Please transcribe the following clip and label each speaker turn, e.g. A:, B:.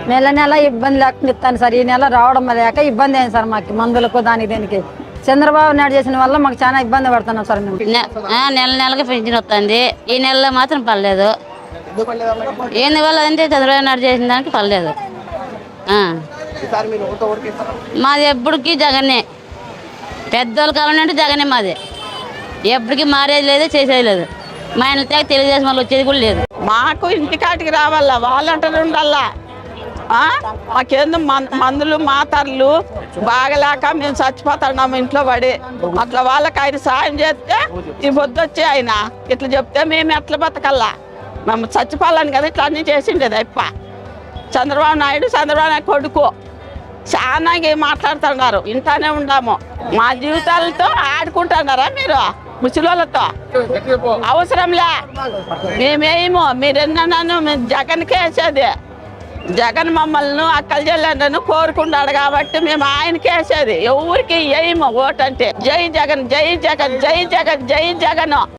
A: నెల నెల ఇబ్బంది లేకుండా ఇస్తాను సార్. ఈ నెల రావడం లేక ఇబ్బంది అయింది సార్ మాకు, మందులకు దానికి దీనికి. చంద్రబాబు నాయుడు చేసిన వల్ల మాకు చాలా ఇబ్బంది పడుతున్నాం సార్ మేము.
B: నెల నెలకి పెన్షన్ వస్తుంది, ఈ నెలలో మాత్రం పర్లేదు. ఎందువల్ల అంటే చంద్రబాబు నాయుడు చేసిన దానికి పర్లేదు. మాది ఎప్పటికీ జగనే, పెద్దోళ్ళు కావాలంటే జగనే మాది. ఎప్పటికీ మారేది లేదు, చేసేది లేదు. మా ఆయన తెలుగుదేశం వాళ్ళు వచ్చేది కూడా లేదు.
C: మాకు ఇంటికాటికి రావాలా, వాళ్ళంటే ఉండాలా. మాకేందో మందులు మాతర్లు బాగలేక మేము చచ్చిపోతున్నాము ఇంట్లో పడి. అట్లా వాళ్ళకి ఆయన సాయం చేస్తే ఈ పొద్దు వచ్చి ఆయన ఇట్లా చెప్తే మేము ఎట్లా బతకల్లా, మేము చచ్చిపోవాలని కదా ఇట్లా అన్నీ చేసిండేది. అప్ప చంద్రబాబు నాయుడు కొడుకు చాలా మాట్లాడుతున్నారు, ఇంటానే ఉండాము. మా జీవితాలతో ఆడుకుంటున్నారా మీరు? ముసలితో అవసరంలే, మేమేమో మీరెన్నో జగన్కే వేసేది. జగన్ మమ్మల్ని అక్కలు చెల్లెండను కోరుకున్నాడు కాబట్టి మేము ఆయనకి వేసేది. ఎవరికి ఏమో ఓటంటే జై జగన్, జై జగన్, జై జగన్, జై జగన్.